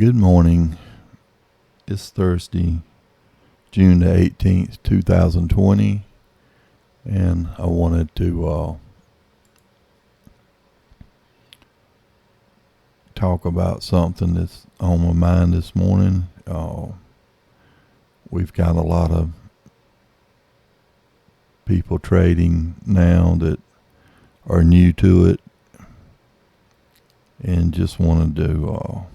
Good morning. It's Thursday, June the 18th, 2020, and I wanted to talk about something that's on my mind this morning. We've got a lot of people trading now that are new to it, and just wanted to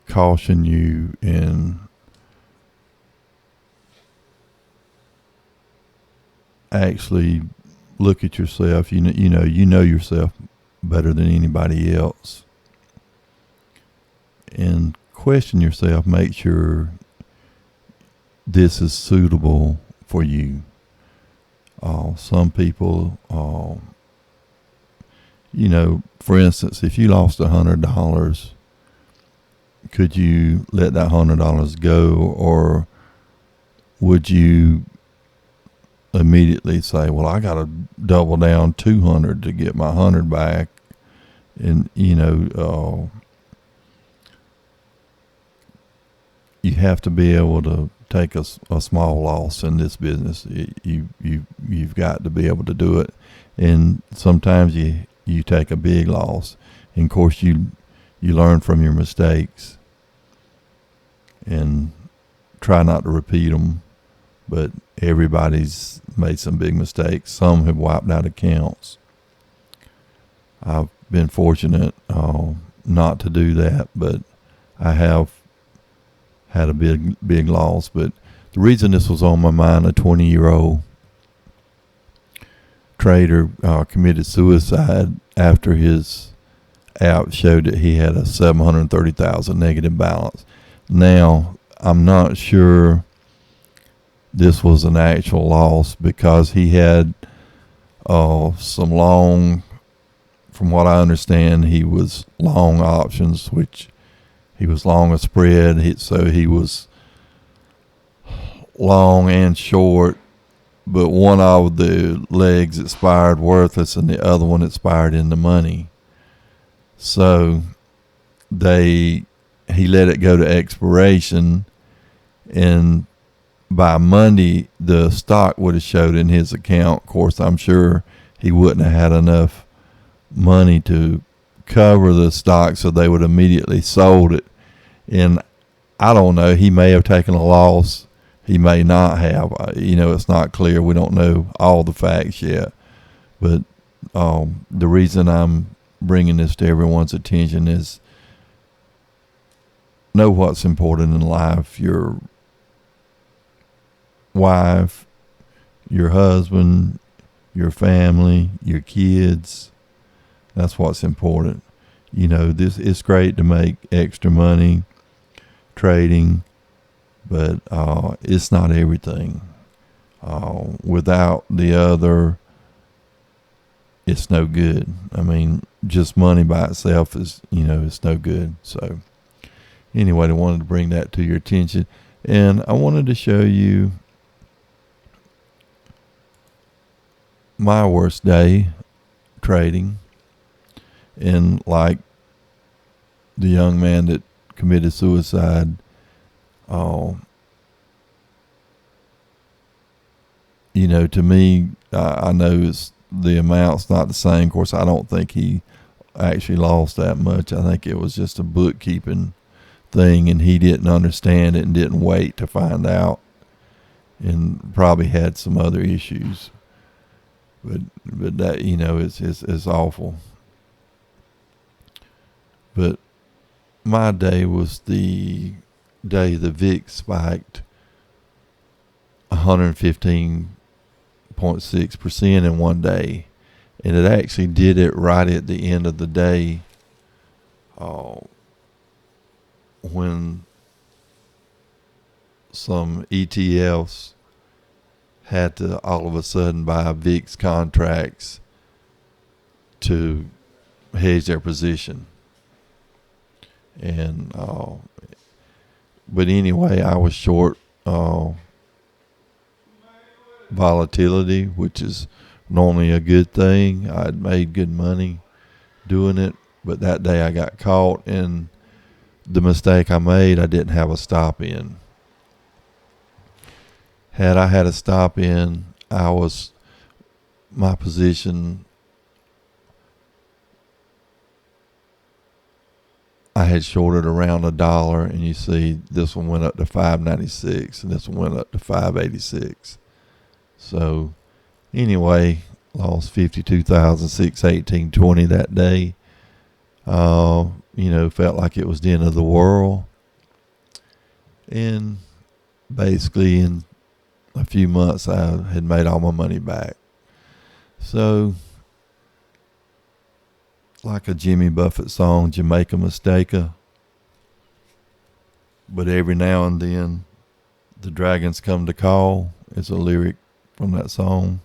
caution you and actually look at yourself. You know yourself better than anybody else, and question yourself. Make sure this is suitable for you. Some people, for instance, if you lost $100, could you let that $100 go, or would you immediately say, well, I got to double down 200 to get my 100 back? And you have to be able to take a small loss in this business. You've got to be able to do it, and sometimes you take a big loss, and of course you learn from your mistakes and try not to repeat them. But everybody's made some big mistakes. Some have wiped out accounts. I've been fortunate not to do that, but I have had a big loss. But the reason this was on my mind, a 20-year-old trader committed suicide after his app showed that he had a $730,000 negative balance. Now, I'm not sure this was an actual loss, because he had some long, from what I understand, he was long options, which he was long a spread. So he was long and short, but one of the legs expired worthless and the other one expired in the money. So he let it go to expiration, and by Monday the stock would have showed in his account. Of course, I'm sure he wouldn't have had enough money to cover the stock, so they would have immediately sold it. And I don't know, he may have taken a loss, he may not have. It's not clear. We don't know all the facts yet. But the reason I'm bringing this to everyone's attention is, know what's important in life. Your wife, your husband, your family, your kids. That's what's important. This it's great to make extra money trading, but it's not everything. Without the other, it's no good. I mean, just money by itself is, it's no good. So anyway, I wanted to bring that to your attention, and I wanted to show you my worst day trading. And like the young man that committed suicide, to me, I know the amount's not the same. Of course, I don't think he actually lost that much. I think it was just a bookkeeping thing, and he didn't understand it and didn't wait to find out, and probably had some other issues. But that, it's awful. But my day was the day the VIX spiked 115.6% in one day. And it actually did it right at the end of the day, when some ETFs had to all of a sudden buy VIX contracts to hedge their position. And but anyway, I was short volatility, which is normally a good thing. I'd made good money doing it, But that day I got caught, and the mistake I made, I didn't have a stop in. Had I had a stop in, my position, I had shorted around $1, and you see this one went up to $5.96 and this one went up to $5.86. So anyway, lost $52,618.20 that day. Felt like it was the end of the world. And basically in a few months I had made all my money back. So, like a Jimmy Buffett song, Jamaica Mistake-a. But every now and then, the dragons come to call. It's a lyric from that song.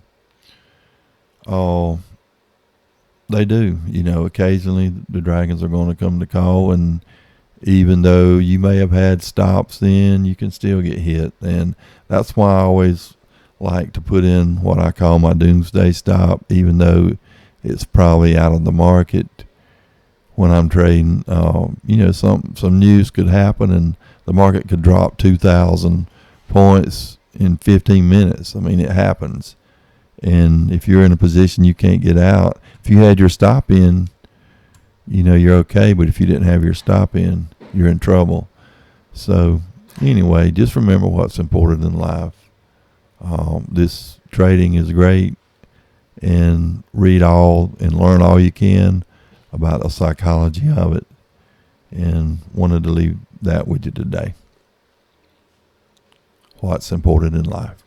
They do. Occasionally the dragons are going to come to call, and even though you may have had stops then, you can still get hit. And that's why I always like to put in what I call my doomsday stop, even though it's probably out of the market when I'm trading. Some news could happen and the market could drop 2,000 points in 15 minutes. I mean, it happens. And if you're in a position you can't get out, if you had your stop in, you're okay. But if you didn't have your stop in, you're in trouble. So anyway, just remember what's important in life. This trading is great, and read all and learn all you can about the psychology of it, and wanted to leave that with you today. What's important in life.